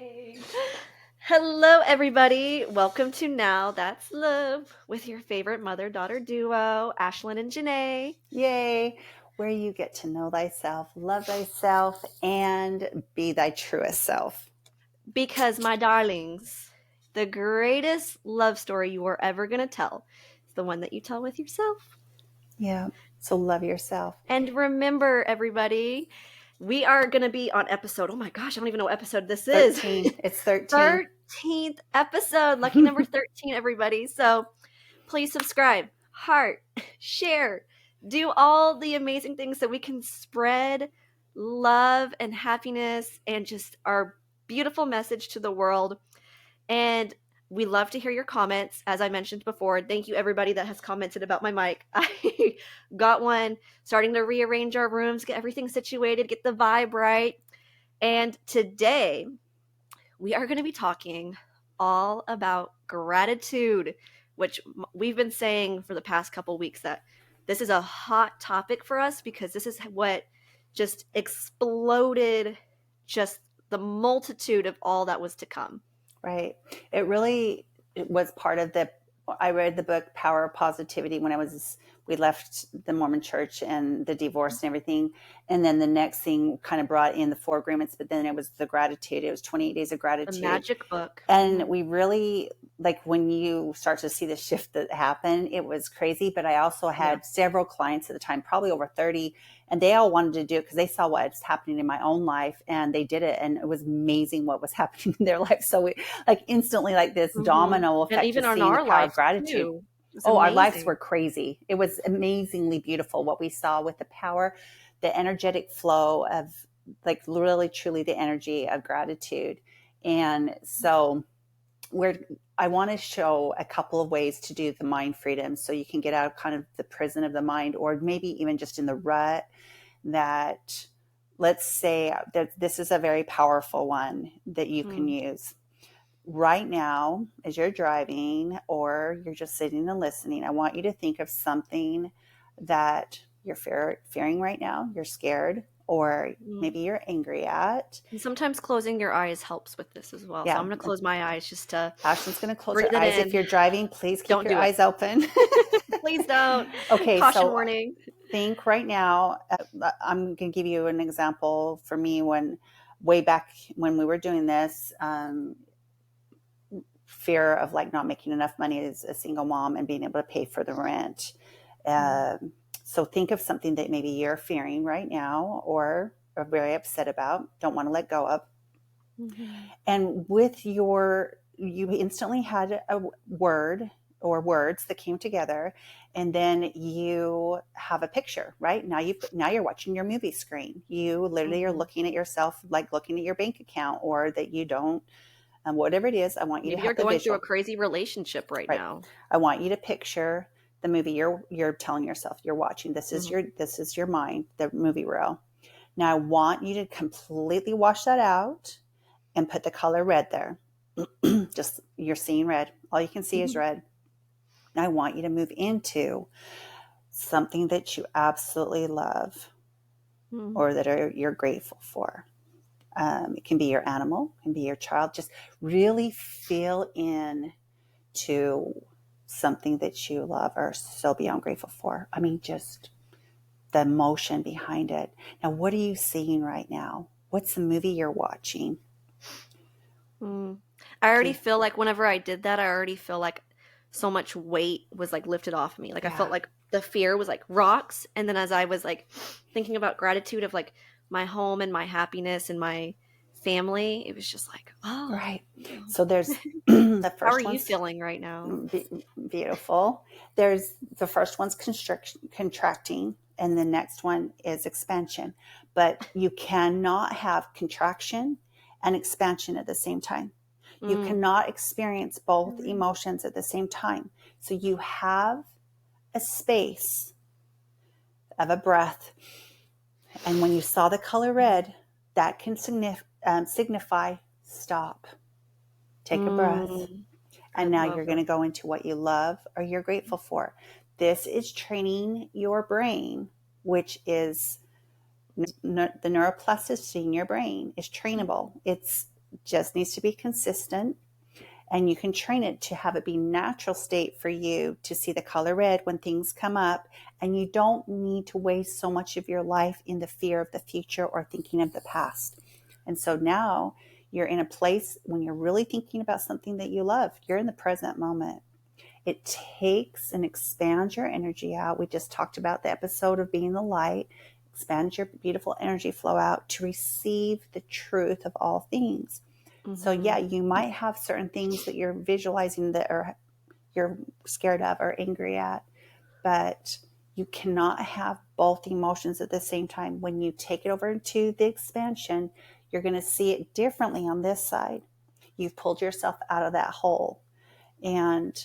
Yay! Hello, everybody. Welcome to Now That's Love with your favorite mother-daughter duo, Ashlyn and Janae. Yay! Where you get to know thyself, love thyself, and be thy truest self. Because, my darlings, the greatest love story you are ever going to tell is the one that you tell with yourself. Yeah. So love yourself. And remember, everybody, we are going to be on episode, oh my gosh, I don't even know what episode this is. 13. It's 13. 13th episode. Lucky number 13, everybody. So please subscribe, heart, share, do all the amazing things so we can spread love and happiness and just our beautiful message to the world. And we love to hear your comments. As I mentioned before, thank you everybody that has commented about my mic. I got one, starting to rearrange our rooms, get everything situated, get the vibe right. And today we are going to be talking all about gratitude, which we've been saying for the past couple weeks that this is a hot topic for us because this is what just exploded just the multitude of all that was to come. Right. It was part of I read the book Power of Positivity when we left the Mormon church and the divorce and everything. And then the next thing kind of brought in the 4 agreements, but then it was the gratitude. It was 28 days of gratitude. The magic book. And we really, like when you start to see the shift that happened, it was crazy. But I also had several clients at the time, probably over 30, and they all wanted to do it because they saw what's happening in my own life, and they did it. And it was amazing what was happening in their life. So we instantly this domino effect. And even on our life, gratitude. Too. Our lives were crazy. It was amazingly beautiful what we saw with the power, the energetic flow of really truly the energy of gratitude. And so I want to show a couple of ways to do the mind freedom so you can get out of kind of the prison of the mind, or maybe even just in the rut that, let's say that this is a very powerful one that you can use right now as you're driving or you're just sitting and listening. I want you to think of something that you're fearing right now. You're scared, or maybe you're angry at. And sometimes closing your eyes helps with this as well. Yeah. So I'm going to close my eyes just to... Ashlyn's going to close her eyes. If you're driving, please keep your eyes open. Please don't. Okay. Caution warning. Think right now. I'm going to give you an example for me way back when we were doing this, fear of not making enough money as a single mom and being able to pay for the rent. So think of something that maybe you're fearing right now or are very upset about, don't want to let go of. And with you instantly had a word or words that came together, and then you have a picture, right? Now you're watching your movie screen. You literally are looking at yourself, like looking at your bank account, or that you don't, whatever it is. I want you to have the visual. You're going through a crazy relationship right now. I want you to picture the movie you're telling yourself you're watching. This is your mind, the movie reel. Now I want you to completely wash that out and put the color red there. Just you're seeing red. All you can see is red. Now I want you to move into something that you absolutely love or that you're grateful for. It can be your animal, it can be your child. Just really feel in to something that you love or so beyond grateful for. I mean, just the emotion behind it. Now, what are you seeing right now? What's the movie you're watching? I already feel like whenever I did that, I already feel like so much weight was lifted off me. I felt like the fear was rocks. And then as I was thinking about gratitude of my home and my happiness and my family, it was just oh. Right. So there's the first. How are you feeling right now? Beautiful. There's the first one's contracting, and the next one is expansion. But you cannot have contraction and expansion at the same time. You cannot experience both emotions at the same time. So you have a space of a breath. And when you saw the color red, that can signify stop. Take a breath. And now you're going to go into what you love or you're grateful for. This is training your brain, which is the neuroplasticity in your brain is trainable. It's just needs to be consistent, and you can train it to have it be natural state for you to see the color red when things come up, and you don't need to waste so much of your life in the fear of the future or thinking of the past. And so now you're in a place when you're really thinking about something that you love. You're in the present moment. It takes and expands your energy out. We just talked about the episode of being the light. Expand your beautiful energy flow out to receive the truth of all things. So yeah, you might have certain things that you're visualizing that are you're scared of or angry at, but you cannot have both emotions at the same time. When you take it over to the expansion, you're going to see it differently on this side. You've pulled yourself out of that hole. And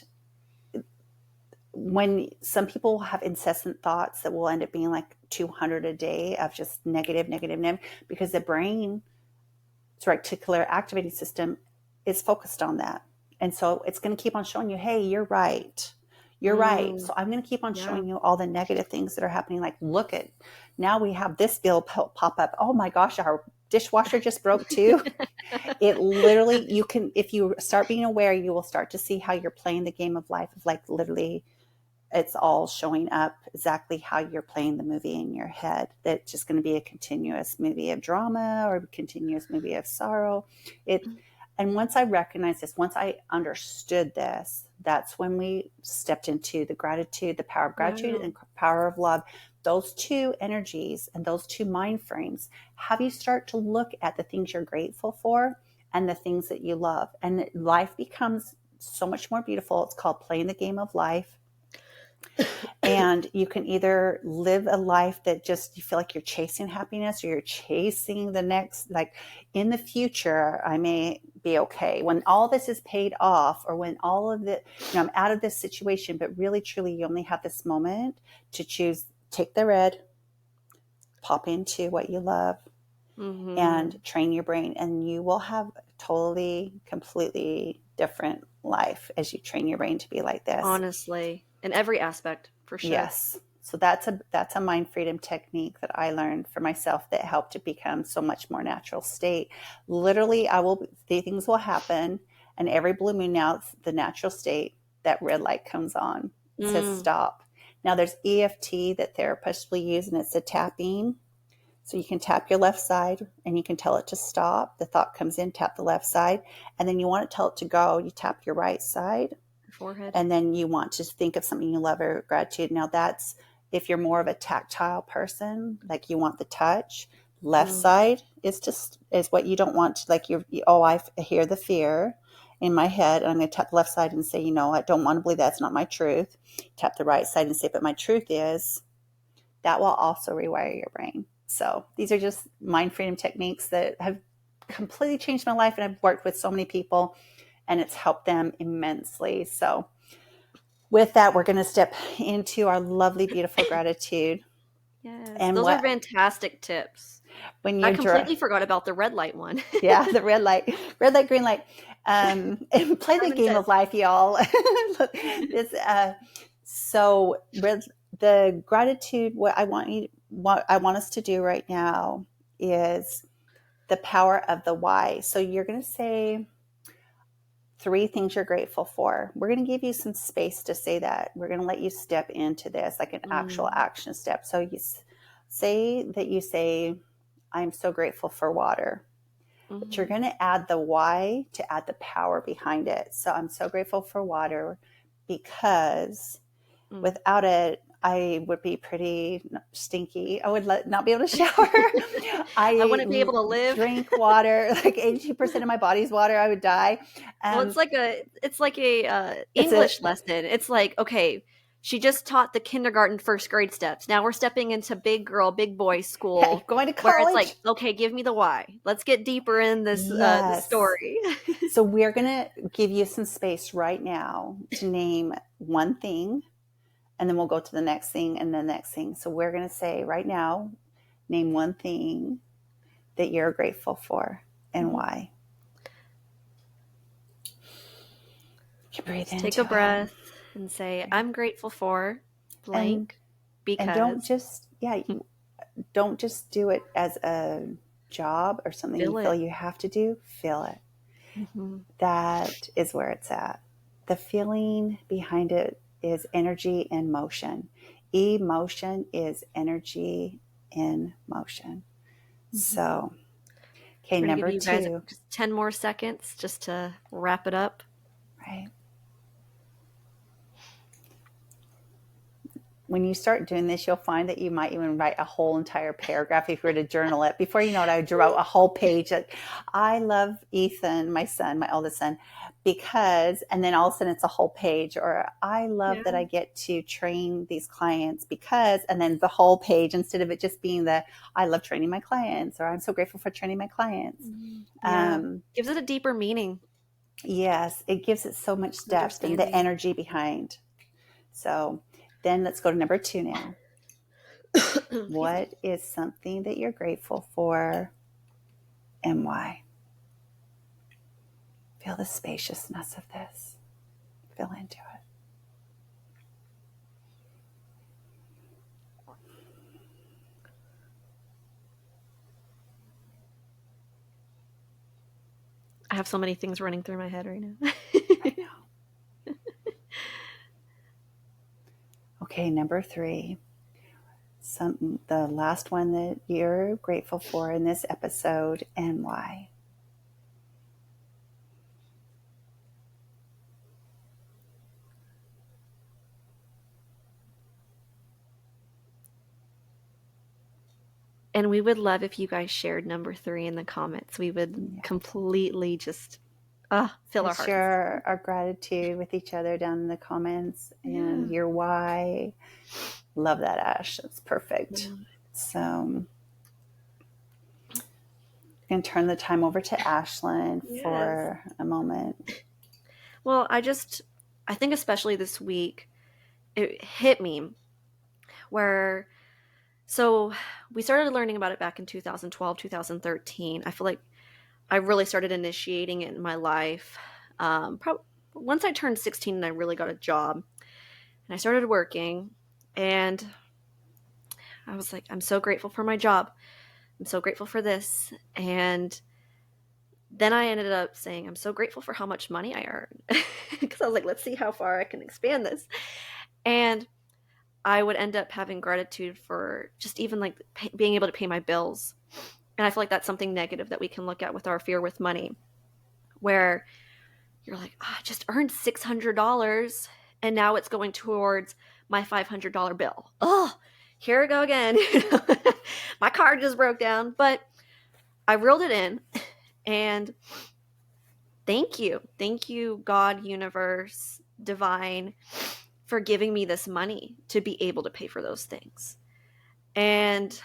when some people have incessant thoughts that will end up being like 200 a day of just negative, because the brain, its reticular activating system, is focused on that. And so it's going to keep on showing you, hey, you're right. You're right. So I'm going to keep on showing you all the negative things that are happening. Like, look at, now we have this bill pop up. Oh my gosh, our dishwasher just broke too. It literally, you can, if you start being aware, you will start to see how you're playing the game of life, of like literally it's all showing up exactly how you're playing the movie in your head. That's just going to be a continuous movie of drama or a continuous movie of sorrow. And once I recognized this, once I understood this, that's when we stepped into the gratitude, the power of gratitude and power of love. Those two energies and those two mind frames have you start to look at the things you're grateful for and the things that you love. And life becomes so much more beautiful. It's called playing the game of life. And you can either live a life that just you feel like you're chasing happiness, or you're chasing the next, like in the future, I may be okay when all this is paid off, or when all of it, I'm out of this situation. But really, truly, you only have this moment to choose, take the red, pop into what you love, and train your brain. And you will have a totally, completely different life as you train your brain to be like this. Honestly, in every aspect, for sure. Yes. So that's a mind freedom technique that I learned for myself that helped it become so much more natural state. Literally, things will happen, and every blue moon now, it's the natural state, that red light comes on. It says stop. Now there's EFT that therapists will use, and it's a tapping. So you can tap your left side and you can tell it to stop. The thought comes in, tap the left side, and then you want to tell it to go, you tap your right side. Forehead. And then you want to think of something you love or gratitude. Now that's if you're more of a tactile person, like you want the touch. Left side is what you don't want to, like I hear the fear in my head, and I'm going to tap the left side and say, I don't want to believe that's not my truth. Tap the right side and say, but my truth is. That will also rewire your brain. So these are just mind freedom techniques that have completely changed my life, and I've worked with so many people, and it's helped them immensely. So with that, we're going to step into our lovely, beautiful gratitude. Yes, and those are fantastic tips. When I completely forgot about the red light one. Yeah, the red light, green light. And play the game of life, y'all. So the gratitude, what I want us to do right now is the power of the why. So you're going to say 3 things you're grateful for. We're going to give you some space to say that. We're going to let you step into this like an actual action step. So you say, I'm so grateful for water. But you're going to add the why to add the power behind it. So I'm so grateful for water because without it, I would be pretty stinky. I would not be able to shower. I wouldn't be able to live. Drink water, like 82% of my body's water. I would die. Well, it's like a English lesson. It's like, okay, she just taught the kindergarten, first grade steps. Now we're stepping into big girl, big boy school. Yeah, going to college. Where it's like, okay, give me the why. Let's get deeper in this story. So we're going to give you some space right now to name one thing, and then we'll go to the next thing and the next thing. So we're going to say right now, name one thing that you're grateful for and why. You breathe in. Take a breath and say, I'm grateful for blank because. And don't just do it as a job or something Feel you feel it. you have to do, feel it. Mm-hmm. That is where it's at. The feeling behind it is energy in motion. Emotion is energy in motion. Mm-hmm. So, okay, We're going to give number you guys 2. just 10 more seconds just to wrap it up. Right. When you start doing this, you'll find that you might even write a whole entire paragraph if you were to journal it. Before you know it, I drew out a whole page. I love Ethan, my son, my oldest son, because, and then all of a sudden it's a whole page. Or I love that I get to train these clients because, and then the whole page, instead of it just being the, I love training my clients, or I'm so grateful for training my clients. Yeah. Gives it a deeper meaning. Yes, it gives it so much depth and the energy behind. So then let's go to number 2 now. What is something that you're grateful for and why? Feel the spaciousness of this. Feel into it. I have so many things running through my head right now. I know. Okay, number 3. The last one that you're grateful for in this episode and why. And we would love if you guys shared number 3 in the comments. We would completely just fill our hearts. Share our gratitude with each other down in the comments and your why. Love that, Ash. That's perfect. So I'm going to turn the time over to Ashlyn for a moment. Well, I think especially this week, it hit me where, so we started learning about it back in 2012, 2013. I feel like I really started initiating it in my life. Once I turned 16 and I really got a job and I started working, and I was like, I'm so grateful for my job. I'm so grateful for this. And then I ended up saying, I'm so grateful for how much money I earn. Because I was like, let's see how far I can expand this. And I would end up having gratitude for just even like being able to pay my bills. And I feel like that's something negative that we can look at with our fear with money, where you're like, I just earned $600 and now it's going towards my $500 bill. Oh, here we go again. My card just broke down, but I reeled it in. And thank you, God, universe, divine, for giving me this money to be able to pay for those things. And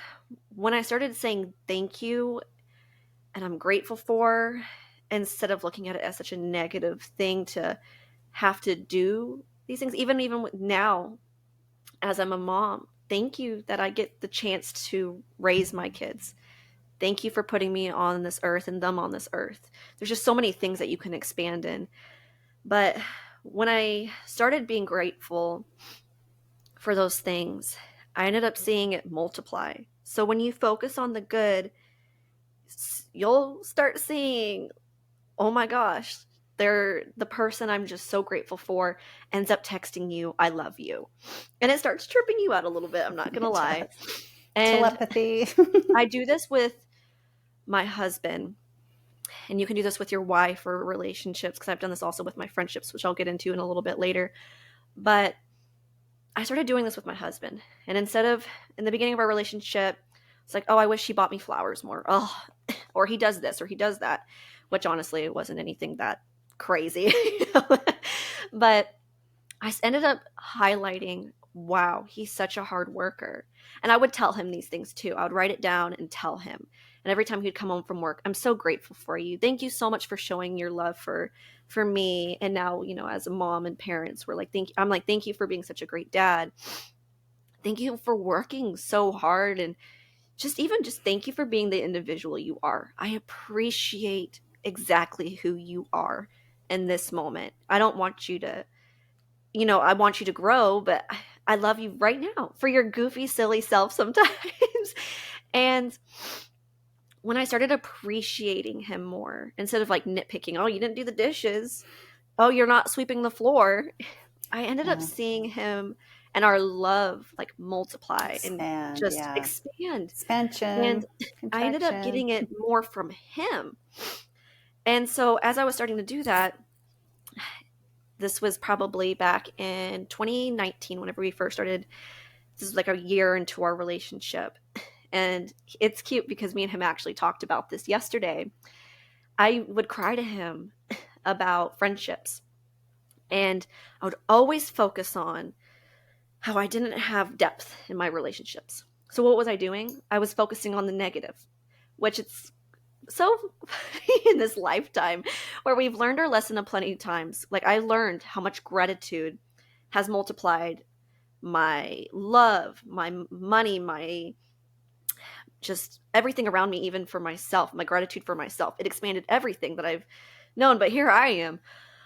when I started saying thank you and I'm grateful for, instead of looking at it as such a negative thing to have to do these things, even now as I'm a mom, thank you that I get the chance to raise my kids. Thank you for putting me on this earth and them on this earth. There's just so many things that you can expand in. But when I started being grateful for those things, I ended up seeing it multiply. So when you focus on the good, you'll start seeing, oh my gosh, the person I'm just so grateful for ends up texting you, I love you. And it starts tripping you out a little bit, I'm not going to lie. And telepathy. I do this with my husband, and you can do this with your wife or relationships, because I've done this also with my friendships, which I'll get into in a little bit later. But I started doing this with my husband. And instead of, in the beginning of our relationship, it's like, oh, I wish he bought me flowers more. Oh, or he does this or he does that, which honestly, it wasn't anything that crazy. But I ended up highlighting, wow, he's such a hard worker. And I would tell him these things too. I would write it down and tell him. And every time he'd come home from work, I'm so grateful for you. Thank you so much for showing your love for me. And now, as a mom and parents, thank you for being such a great dad. Thank you for working so hard. And just thank you for being the individual you are. I appreciate exactly who you are in this moment. I don't want you to, I want you to grow, but I love you right now for your goofy, silly self sometimes. And when I started appreciating him more, instead of like nitpicking, oh, you didn't do the dishes, oh, you're not sweeping the floor, I ended up seeing him and our love like multiply and Expand, just yeah. expand. And Expansion, I ended up contraction. getting it more from him. And so as I was starting to do that, this was probably back in 2019, whenever we first started. This is like a year into our relationship. And it's cute because me and him actually talked about this yesterday. I would cry to him about friendships. And I would always focus on how I didn't have depth in my relationships. So what was I doing? I was focusing on the negative, which it's so in this lifetime where we've learned our lesson a plenty of times. Like I learned how much gratitude has multiplied my love, my money, my just everything around me, even for myself, my gratitude for myself. It expanded everything that I've known. But here I am.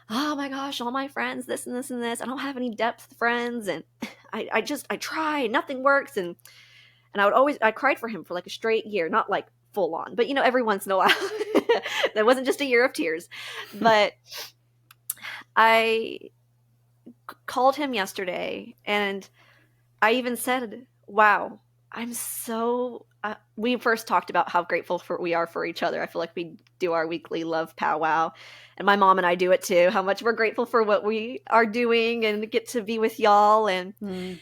Oh my gosh, all my friends, this and this and this. I don't have any depth friends. And I try, nothing works. And I cried for him for like a straight year, not like full on, but every once in a while. That wasn't just a year of tears. But I called him yesterday and I even said, wow, I'm so, we first talked about how grateful we are for each other. I feel like we do our weekly love powwow, and my mom and I do it too, how much we're grateful for what we are doing and get to be with y'all. And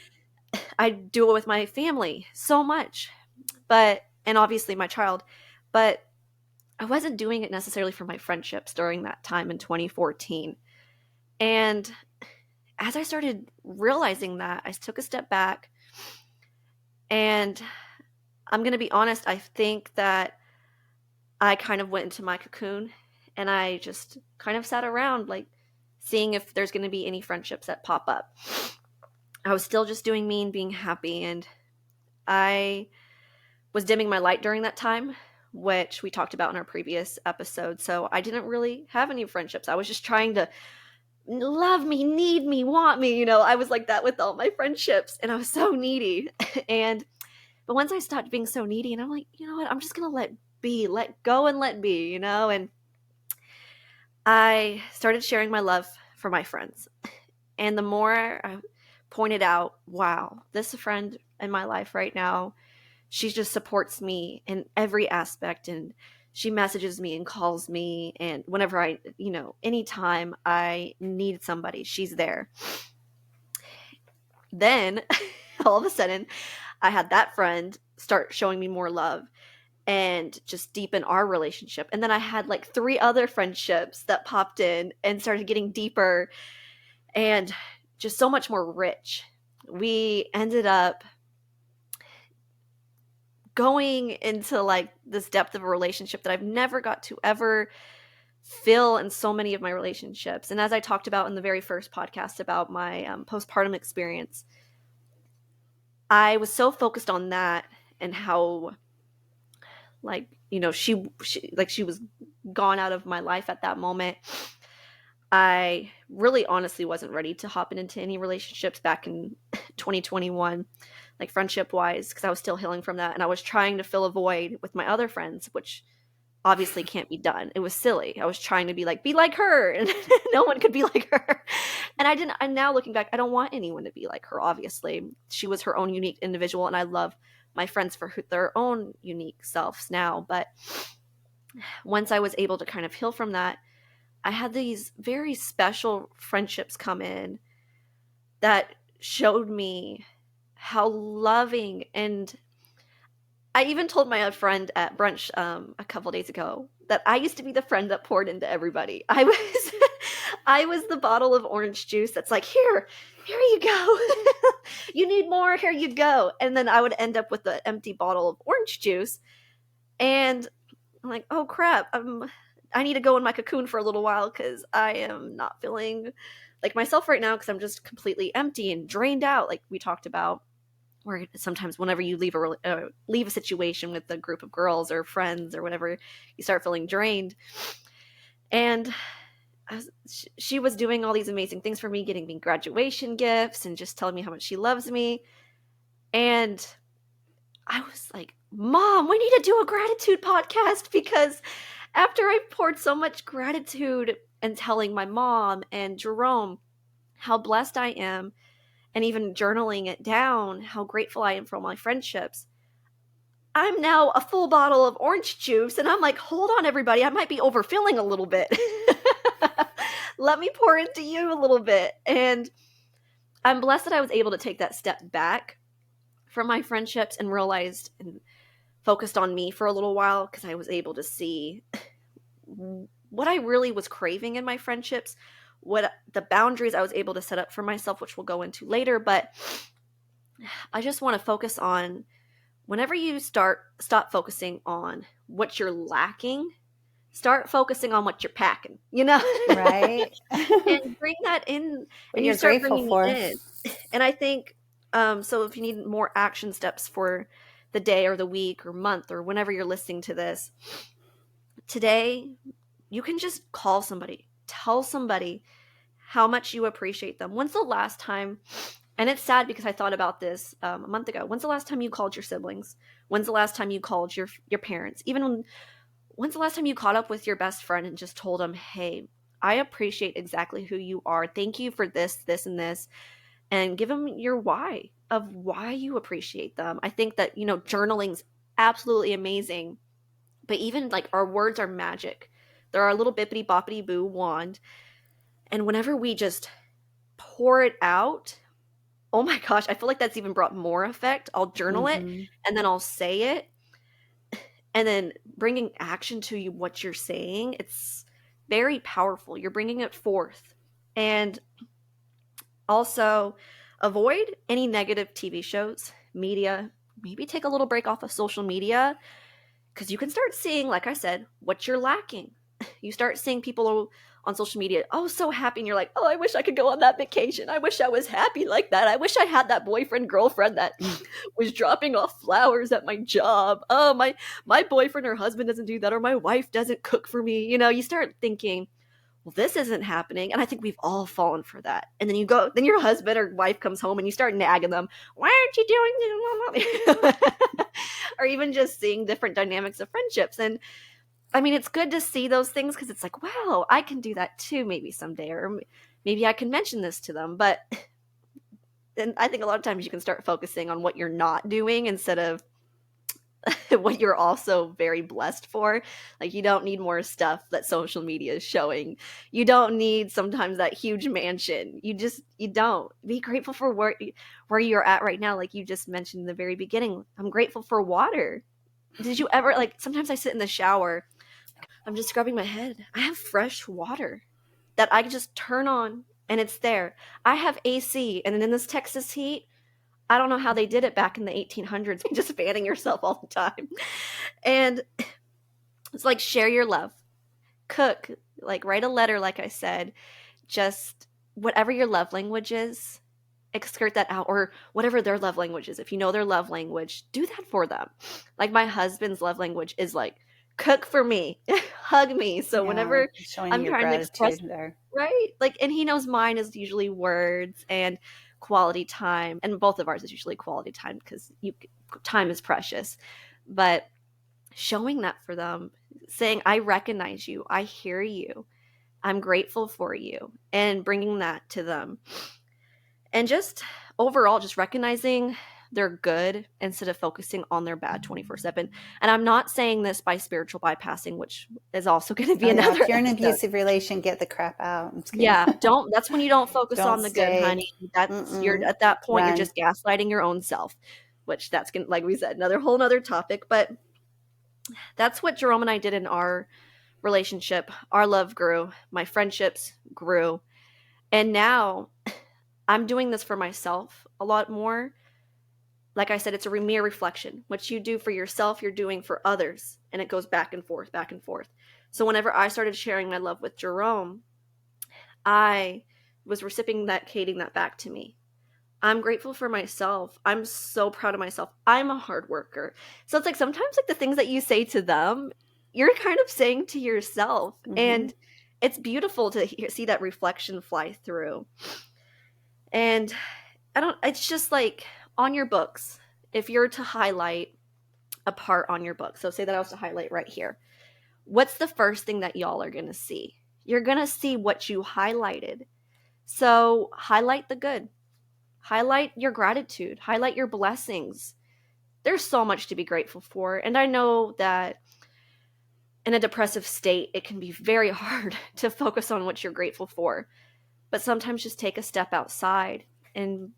I do it with my family so much, and obviously my child, but I wasn't doing it necessarily for my friendships during that time in 2014. And as I started realizing that, I took a step back. And I'm going to be honest, I think that I kind of went into my cocoon and I just kind of sat around like seeing if there's going to be any friendships that pop up. I was still just doing me and being happy, and I was dimming my light during that time, which we talked about in our previous episode. So I didn't really have any friendships. I was just trying to love me, need me, want me. I was like that with all my friendships, and I was so needy. But once I stopped being so needy, and I'm like, you know what, I'm just going to let go and let be, and I started sharing my love for my friends. And the more I pointed out, wow, this friend in my life right now, she just supports me in every aspect, and she messages me and calls me, and whenever anytime I need somebody, she's there. Then all of a sudden I had that friend start showing me more love and just deepen our relationship. And then I had like 3 other friendships that popped in and started getting deeper and just so much more rich. We ended up going into like this depth of a relationship that I've never got to ever feel in so many of my relationships. And as I talked about in the very first podcast about my postpartum experience, I was so focused on that and how she was gone out of my life at that moment. I really honestly wasn't ready to hop into any relationships back in 2021, like friendship wise, because I was still healing from that. And I was trying to fill a void with my other friends, which obviously can't be done. It was silly. I was trying to be like her, and no one could be like her. And I didn't. And now looking back, I don't want anyone to be like her. Obviously, she was her own unique individual, and I love my friends for their own unique selves now. But once I was able to kind of heal from that, I had these very special friendships come in that showed me how loving. And I even told my friend at brunch a couple days ago that I used to be the friend that poured into everybody. I was the bottle of orange juice that's like, here you go. You need more, here you go. And then I would end up with the empty bottle of orange juice. And I'm like, oh crap, I need to go in my cocoon for a little while because I am not feeling like myself right now, because I'm just completely empty and drained out, like we talked about. Where sometimes whenever you leave a situation with a group of girls or friends or whatever, you start feeling drained. And she was doing all these amazing things for me, getting me graduation gifts and just telling me how much she loves me. And I was like, Mom, we need to do a gratitude podcast, because after I poured so much gratitude and telling my mom and Jerome how blessed I am, and even journaling it down, how grateful I am for all my friendships, I'm now a full bottle of orange juice, and I'm like, hold on, everybody, I might be overfilling a little bit. Let me pour into you a little bit. And I'm blessed that I was able to take that step back from my friendships and realized and focused on me for a little while, because I was able to see what I really was craving in my friendships, what the boundaries I was able to set up for myself, which we'll go into later. But I just want to focus on, whenever you stop focusing on what you're lacking, start focusing on what you're packing, Right. and bring that in, What and you you're start grateful bringing for. it in. And I think, so if you need more action steps for the day or the week or month or whenever you're listening to this, today, you can just call somebody, tell somebody how much you appreciate them. When's the last time, and it's sad because I thought about this a month ago, when's the last time you called your siblings? When's the last time you called your parents? When's the last time you caught up with your best friend and just told them, hey, I appreciate exactly who you are. Thank you for this, this, and this. And give them your why of why you appreciate them. I think that, journaling's absolutely amazing. But even like our words are magic. They're our little bippity boppity boo wand. And whenever we just pour it out, oh my gosh, I feel like that's even brought more effect. I'll journal it, and then I'll say it, and then bringing action to you what you're saying. It's very powerful. You're bringing it forth. And also, avoid any negative TV shows, media. Maybe take a little break off of social media, because you can start seeing, like I said, what you're lacking. You start seeing people on social media, oh, so happy, and you're like, oh, I wish I could go on that vacation. I wish I was happy like that. I wish I had that boyfriend, girlfriend that was dropping off flowers at my job. Oh, my boyfriend or husband doesn't do that, or my wife doesn't cook for me. You start thinking, well, this isn't happening. And I think we've all fallen for that. And then your husband or wife comes home and you start nagging them, why aren't you doing this? Or even just seeing different dynamics of friendships. And I mean, it's good to see those things, because it's like, wow, I can do that too, maybe someday, or maybe I can mention this to them. But then I think a lot of times you can start focusing on what you're not doing instead of what you're also very blessed for. Like, you don't need more stuff that social media is showing. You don't need sometimes that huge mansion. You don't. Be grateful for where you're at right now. Like you just mentioned in the very beginning, I'm grateful for water. Did you ever, like, sometimes I sit in the shower, I'm just scrubbing my head, I have fresh water that I can just turn on and it's there. I have AC, and in this Texas heat, I don't know how they did it back in the 1800s, just fanning yourself all the time. And it's like, share your love, cook, like write a letter, like I said, just whatever your love language is, skirt that out, or whatever their love language is. If you know their love language, do that for them. Like my husband's love language is like, cook for me, hug me. So whenever showing I'm your trying to express, gratitude there. right? Like, and he knows mine is usually words and quality time, and both of ours is usually quality time, because time is precious. But showing that for them, saying, I recognize you, I hear you, I'm grateful for you, and bringing that to them. And just overall, just recognizing they're good instead of focusing on their bad 24/7. And I'm not saying this by spiritual bypassing, which is also going to be another If you're in an episode. abusive relation, get the crap out. That's when you don't focus Don't on the good, stay. honey. You're at that point, Run. you're just gaslighting your own self, which that's going to, like we said, another whole nother topic. But that's what Jerome and I did in our relationship. Our love grew, my friendships grew. And now I'm doing this for myself a lot more. Like I said, it's a mere reflection. What you do for yourself, you're doing for others. And it goes back and forth, back and forth. So whenever I started sharing my love with Jerome, I was reciprocating that back to me. I'm grateful for myself. I'm so proud of myself. I'm a hard worker. So it's like sometimes like the things that you say to them, you're kind of saying to yourself. And it's beautiful to see that reflection fly through. And it's just like on your books, if you're to highlight a part on your book. So say that I was to highlight right here. What's the first thing that y'all are going to see? You're going to see what you highlighted. So highlight the good. Highlight your gratitude. Highlight your blessings. There's so much to be grateful for. And I know that in a depressive state, it can be very hard to focus on what you're grateful for. But sometimes just take a step outside and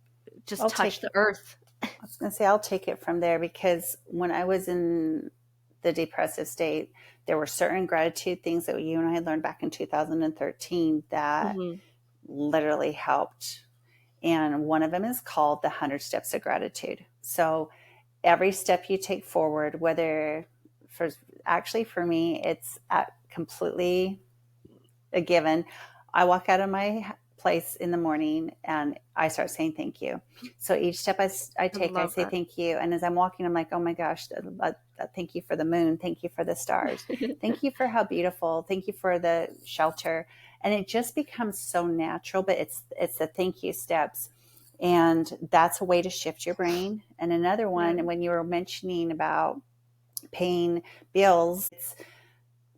just touch the earth. I was going to say, I'll take it from there, because when I was in the depressive state, there were certain gratitude things that you and I had learned back in 2013 that literally helped. And one of them is called the 100 Steps of Gratitude. So every step you take forward, whether for me, it's completely a given. I walk out of my place in the morning and I start saying thank you. So each step I take, I say thank you. And as I'm walking, I'm like, oh my gosh, thank you for the moon. Thank you for the stars. Thank you for how beautiful. Thank you for the shelter. And it just becomes so natural, but it's the thank you steps. And that's a way to shift your brain. And another one, when you were mentioning about paying bills,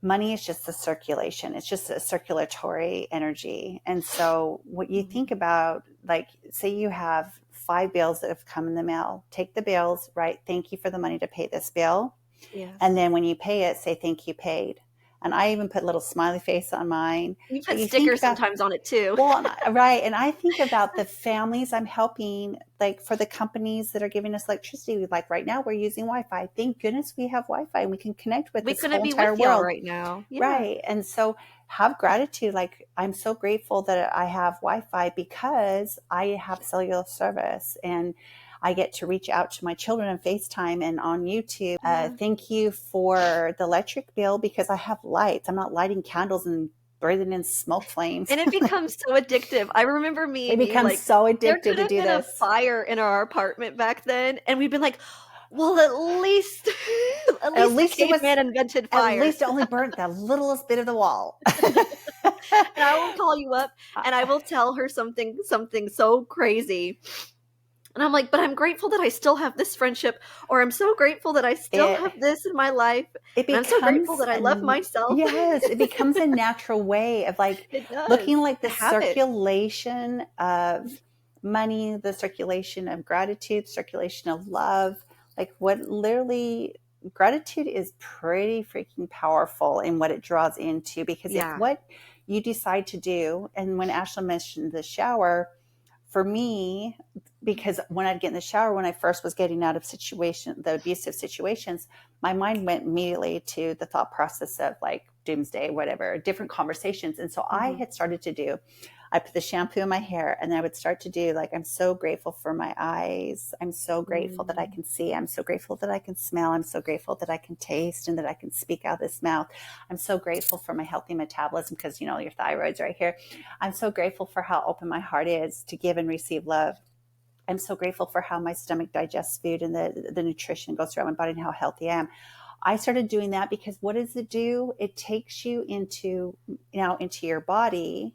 money is just a circulation. It's just a circulatory energy. And so what you think about, like, say you have 5 bills that have come in the mail, take the bills, write, thank you for the money to pay this bill. Yes. And then when you pay it, say, thank you paid. And I even put a little smiley face on mine. You put stickers sometimes on it too. Well, right. And I think about the families I'm helping, like for the companies that are giving us electricity. Like right now we're using Wi-Fi. Thank goodness we have Wi-Fi and we can connect with this whole entire world right now. Yeah. Right. And so have gratitude. Like, I'm so grateful that I have Wi-Fi because I have cellular service and I get to reach out to my children on FaceTime and on YouTube. Thank you for the electric bill because I have lights. I'm not lighting candles and breathing in smoke flames. And it becomes so addictive. I remember it becomes so addictive to do this. There could have been a fire in our apartment back then, and we'd been like, well, at least the caveman invented fire. At least it only burnt the littlest bit of the wall. And I will call you up and I will tell her something so crazy. And I'm like, but I'm grateful that I still have this friendship, or I'm so grateful that I still have this in my life. I'm so grateful that I love myself. Yes, it becomes a natural way of like looking like the circulation of money, the circulation of gratitude, circulation of love. Like what literally gratitude is pretty freaking powerful in what it draws into, because if what you decide to do, and when Ashlyn mentioned the shower, for me, because when I'd get in the shower, when I first was getting out of the abusive situations, my mind went immediately to the thought process of like doomsday, whatever, different conversations. And so I had started to do, I put the shampoo in my hair and I would start to do like, I'm so grateful for my eyes. I'm so grateful that I can see. I'm so grateful that I can smell. I'm so grateful that I can taste and that I can speak out this mouth. I'm so grateful for my healthy metabolism because, you know, your thyroid's right here. I'm so grateful for how open my heart is to give and receive love. I'm so grateful for how my stomach digests food and the nutrition goes throughout my body and how healthy I am. I started doing that because what does it do? It takes you into your body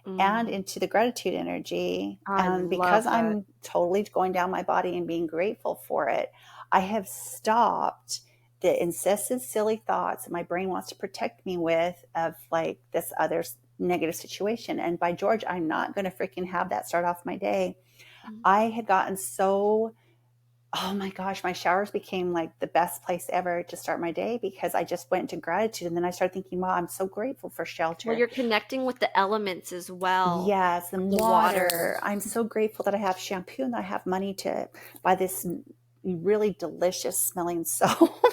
and into the gratitude energy. And because I'm totally going down my body and being grateful for it, I have stopped the incessant, silly thoughts that my brain wants to protect me with of like this other negative situation. And by George, I'm not going to freaking have that start off my day. I had gotten so, oh my gosh, my showers became like the best place ever to start my day because I just went into gratitude. And then I started thinking, wow, I'm so grateful for shelter. Well, you're connecting with the elements as well. Yes, and the water. I'm so grateful that I have shampoo and that I have money to buy this really delicious smelling soap.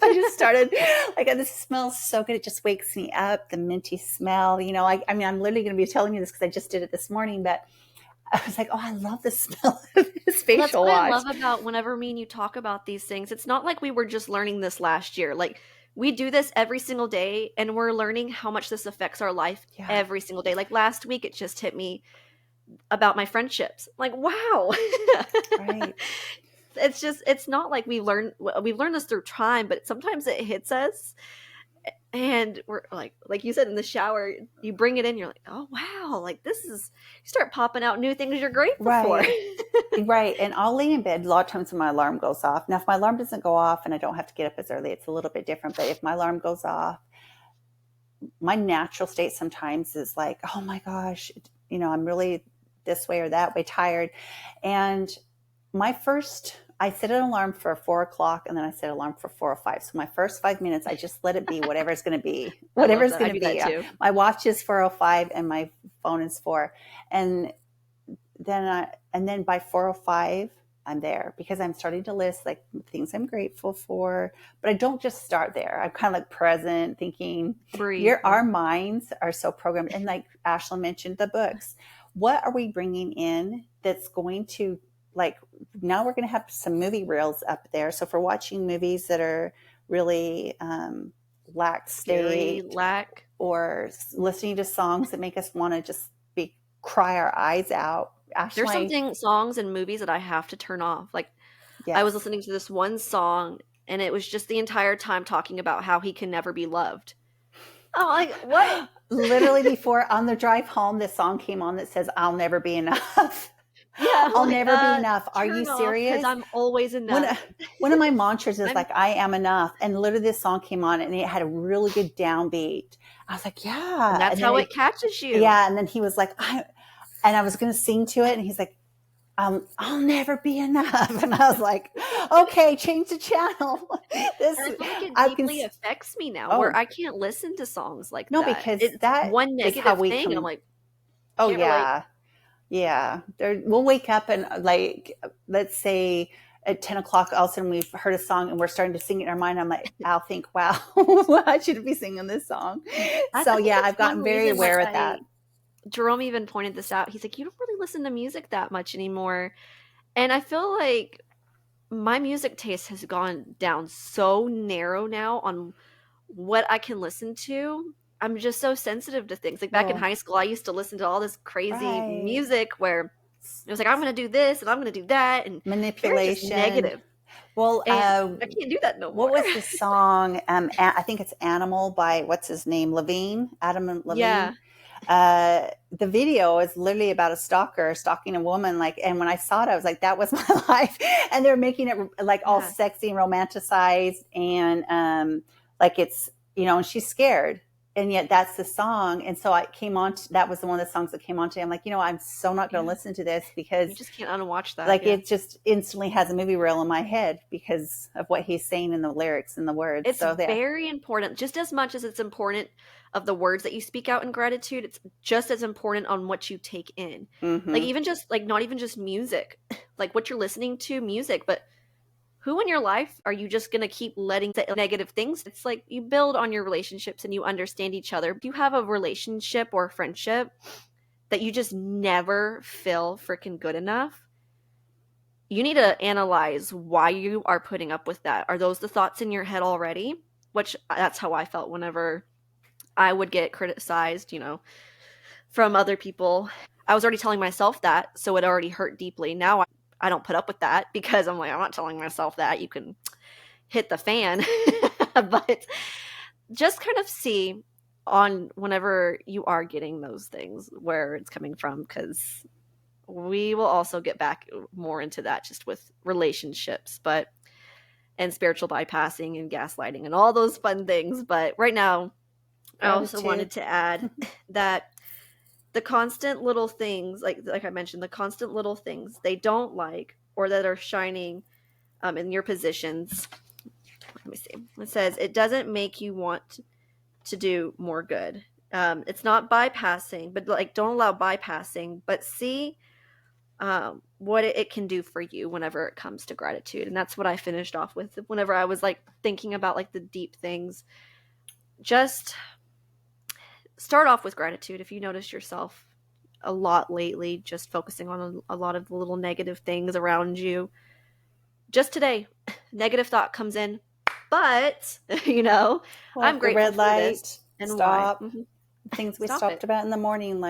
I just started like, this smells so good. It just wakes me up, the minty smell. You know, I mean, I'm literally going to be telling you this because I just did it this morning, but I was like, oh, I love the smell of this facial wash. That's what I love about whenever me and you talk about these things. It's not like we were just learning this last year. Like we do this every single day and we're learning how much this affects our life every single day. Like last week, it just hit me about my friendships. Like, wow. Right. It's not like we've learned this through time, but sometimes it hits us And we're like you said, in the shower, you bring it in, you're like, oh wow, like this is, you start popping out new things you're grateful for. Right. Right. And I'll lay in bed a lot of times when my alarm goes off. Now, if my alarm doesn't go off and I don't have to get up as early, it's a little bit different. But if my alarm goes off, my natural state sometimes is like, oh my gosh, I'm really this way or that way tired. And I set an alarm for 4 o'clock, and then I set an alarm for 4:05. So my first 5 minutes, I just let it be whatever it's going to be, whatever it's going to be. Too. My watch is 4:05 and my phone is 4. And then by 4:05, I'm there because I'm starting to list like things I'm grateful for. But I don't just start there. I'm kind of like present, thinking. Our minds are so programmed. And like Ashlyn mentioned, the books. What are we bringing in that's going to, like, now we're going to have some movie reels up there. So for watching movies that are really lack state, or listening to songs that make us want to just cry our eyes out. There's something, songs and movies that I have to turn off. Like, yes. I was listening to this one song, and it was just the entire time talking about how he can never be loved. I'm like, what? Literally before, on the drive home, this song came on that says, I'll never be enough. Yeah, I'll never be enough. Are you serious? Because I'm always enough. One of my mantras is like, I am enough. And literally this song came on and it had a really good downbeat. I was like, yeah. And that's how it catches you. Yeah. And then he was like, and I was going to sing to it. And he's like, I'll never be enough. And I was like, okay, change the channel. I feel like it deeply affects me now, where I can't listen to songs like that. No, because that one negative thing. And I'm like, oh yeah. Yeah. We'll wake up and, like, let's say at 10 o'clock, all of a sudden we've heard a song and we're starting to sing it in our mind. I'm like, I'll think, wow, I should be singing this song. So yeah, I've gotten very aware of that. Jerome even pointed this out. He's like, you don't really listen to music that much anymore. And I feel like my music taste has gone down so narrow now on what I can listen to. I'm just so sensitive to things. Like back in high school, I used to listen to all this crazy music where it was like, I'm going to do this and I'm going to do that. And manipulation. Negative. Well, I can't do that no more. What was the song? I think it's Animal by, what's his name? Levine? Adam and Levine? Yeah. The video is literally about a stalker stalking a woman. Like, and when I saw it, I was like, that was my life. And they're making it like all sexy and romanticized. And like it's, and she's scared. And yet that's the song. And so that was one of the songs that came on today. I'm like, I'm so not going to listen to this because you just can't unwatch that. Like it just instantly has a movie reel in my head because of what he's saying in the lyrics and the words. It's very important. Just as much as it's important of the words that you speak out in gratitude, it's just as important on what you take in. Mm-hmm. Like even just like not even just music, like what you're listening to, music, but who in your life are you just going to keep letting say negative things? It's like you build on your relationships and you understand each other. If you have a relationship or a friendship that you just never feel freaking good enough, you need to analyze why you are putting up with that. Are those the thoughts in your head already? Which that's how I felt whenever I would get criticized, from other people. I was already telling myself that, so it already hurt deeply. Now I don't put up with that because I'm like, I'm not telling myself that. You can hit the fan. But just kind of see on whenever you are getting those things where it's coming from, because we will also get back more into that just with relationships, and spiritual bypassing and gaslighting and all those fun things. But right now, I also wanted to add that the constant little things, like I mentioned, the constant little things they don't like or that are shining in your positions. Let me see. It says it doesn't make you want to do more good. It's not bypassing, but like don't allow bypassing, but see what it can do for you whenever it comes to gratitude. And that's what I finished off with whenever I was like thinking about like the deep things. Just start off with gratitude. If you notice yourself a lot lately just focusing on a lot of the little negative things around you, just today, negative thought comes in, but I'm grateful red light, for this and stop. Mm-hmm. Things we stopped about in the morning,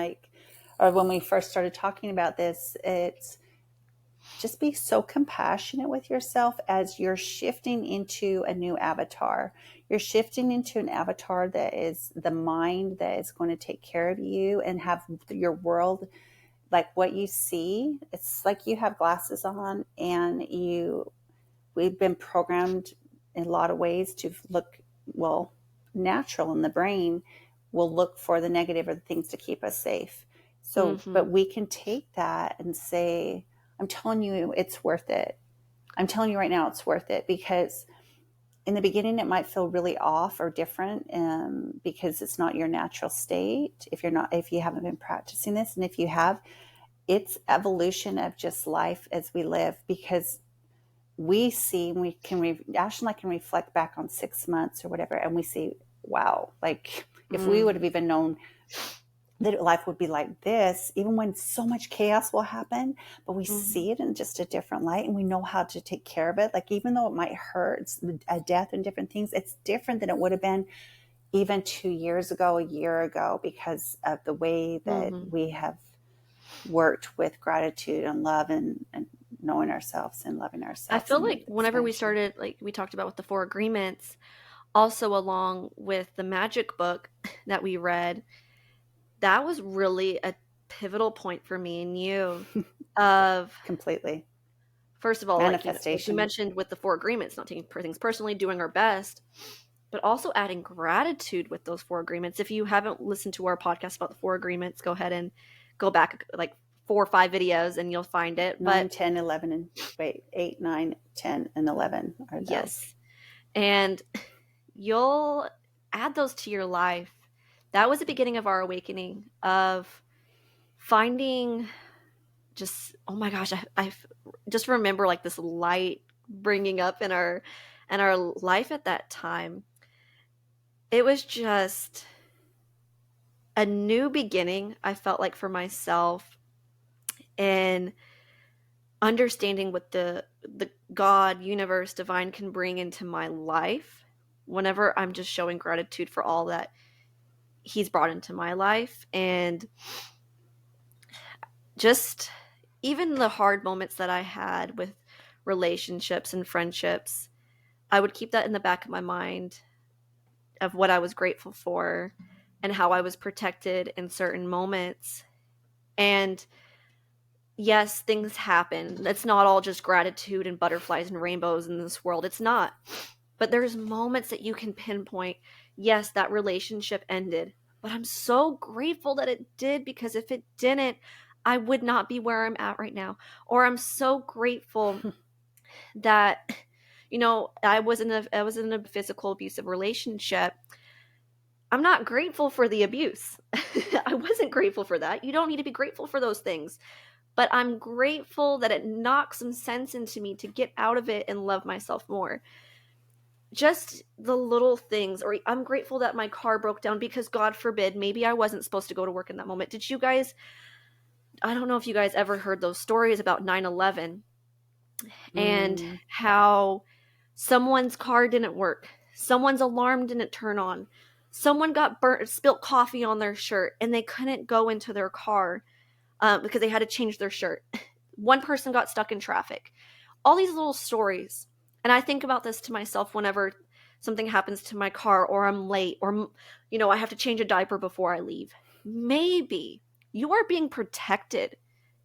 or when we first started talking about this, it's just be so compassionate with yourself as you're shifting into a new avatar. You're shifting into an avatar that is the mind that is going to take care of you and have your world like what you see. It's like you have glasses on and we've been programmed in a lot of ways to look, well, natural in the brain will look for the negative or the things to keep us safe. So, but we can take that and say, I'm telling you, it's worth it. I'm telling you right now, it's worth it, because in the beginning, it might feel really off or different because it's not your natural state. If you haven't been practicing this, and if you have, it's evolution of just life as we live, because we see, Ash and I can reflect back on 6 months or whatever, and we see, wow, like if we would have even known that life would be like this, even when so much chaos will happen, but we see it in just a different light, and we know how to take care of it. Like, even though it might hurt, it's a death and different things, it's different than it would have been even 2 years ago, a year ago, because of the way that we have worked with gratitude and love and knowing ourselves and loving ourselves. I feel like whenever we started, like we talked about with the 4 agreements, also along with the magic book that we read, that was really a pivotal point for me and you of completely. First of all, manifestation. Like you mentioned with the 4 agreements, not taking things personally, doing our best, but also adding gratitude with those 4 agreements. If you haven't listened to our podcast about the 4 agreements, go ahead and go back like 4 or 5 videos and you'll find it. 9, 10, 11, and 8, 9, 10, and 11 are those. Yes. And you'll add those to your life. That was the beginning of our awakening, of finding just, oh my gosh, I just remember like this light bringing up in our life at that time. It was just a new beginning, I felt like, for myself, and understanding what the God, universe, divine can bring into my life whenever I'm just showing gratitude for all that he's brought into my life. And just even the hard moments that I had with relationships and friendships, I would keep that in the back of my mind of what I was grateful for and how I was protected in certain moments. And yes, things happen. It's not all just gratitude and butterflies and rainbows in this world. It's not. But there's moments that you can pinpoint, yes, that relationship ended, but I'm so grateful that it did, because if it didn't, I would not be where I'm at right now. Or I'm so grateful that, I was in a physical abusive relationship. I'm not grateful for the abuse. I wasn't grateful for that. You don't need to be grateful for those things. But I'm grateful that it knocked some sense into me to get out of it and love myself more. Just the little things. Or I'm grateful that my car broke down, because God forbid, maybe I wasn't supposed to go to work in that moment. I don't know if you guys ever heard those stories about 9/11 and how someone's car didn't work. Someone's alarm didn't turn on. Someone got spilt coffee on their shirt and they couldn't go into their car because they had to change their shirt. One person got stuck in traffic. All these little stories. And I think about this to myself whenever something happens to my car, or I'm late, or, I have to change a diaper before I leave. Maybe you are being protected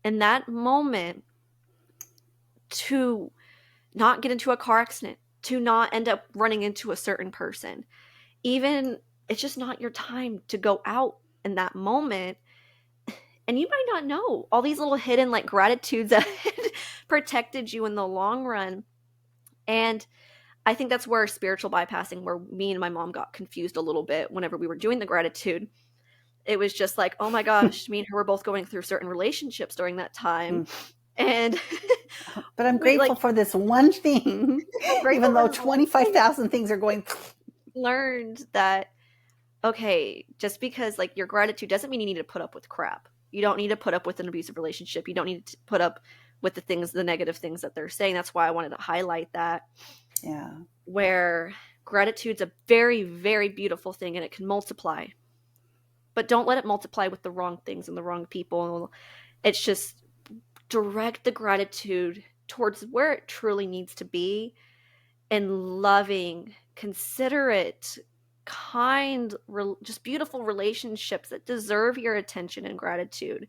in that moment to not get into a car accident, to not end up running into a certain person. Even it's just not your time to go out in that moment. And you might not know all these little hidden like gratitudes that protected you in the long run. And I think that's where spiritual bypassing, where me and my mom got confused a little bit whenever we were doing the gratitude. It was just like, oh my gosh, me and her were both going through certain relationships during that time. And but I'm grateful for this one thing, even though 25,000 things are going. Learned that, okay, just because like your gratitude doesn't mean you need to put up with crap. You don't need to put up with an abusive relationship. You don't need to put up with the negative things that they're saying. That's why I wanted to highlight that. Yeah. Where gratitude's a very, very beautiful thing, and it can multiply. But don't let it multiply with the wrong things and the wrong people. It's just direct the gratitude towards where it truly needs to be, and loving considerate, kind, just beautiful relationships that deserve your attention and gratitude.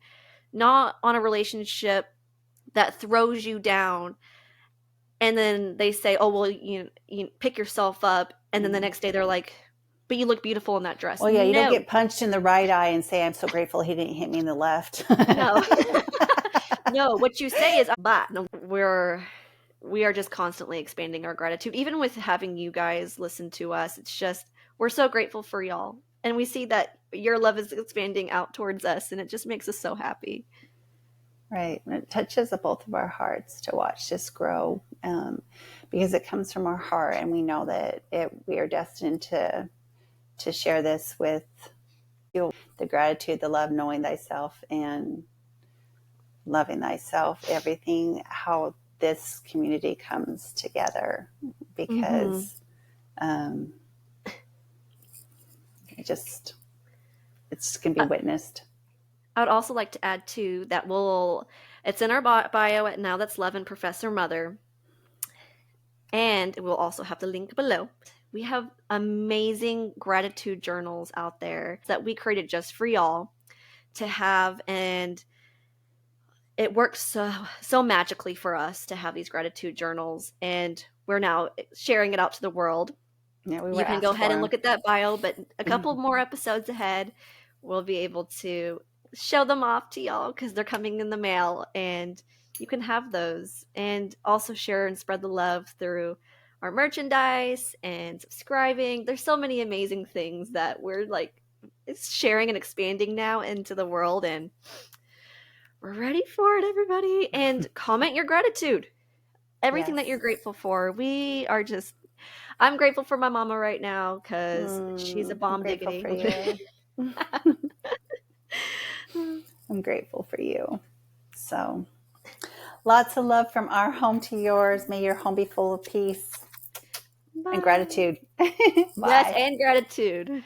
Not on a relationship that throws you down and then they say, oh, well, you pick yourself up. And then the next day they're like, but you look beautiful in that dress. Well, yeah, you don't get punched in the right eye and say, I'm so grateful he didn't hit me in the left. No. No, what you say is, but no, we are just constantly expanding our gratitude. Even with having you guys listen to us, it's just, we're so grateful for y'all. And we see that your love is expanding out towards us, and it just makes us so happy. Right. And it touches both of our hearts to watch this grow, because it comes from our heart, and we know that we are destined to share this with you. The gratitude, the love, knowing thyself and loving thyself, everything, how this community comes together, because it's going to be witnessed. I would also like to add too that it's in our bio at Now That's Love and Professor Mother, and we'll also have the link below. We have amazing gratitude journals out there that we created just for y'all to have, and it works so magically for us to have these gratitude journals, and we're now sharing it out to the world. Yeah, you can go ahead and look at that bio, but a couple more episodes ahead, we'll be able to show them off to y'all because they're coming in the mail, and you can have those and also share and spread the love through our merchandise and subscribing. There's so many amazing things that we're like sharing and expanding now into the world, and we're ready for it, everybody. And comment your gratitude, everything that you're grateful for. I'm grateful for my mama right now because she's a bomb diggity. For you. I'm grateful for you. So lots of love from our home to yours. May your home be full of peace and gratitude. Yes, and gratitude.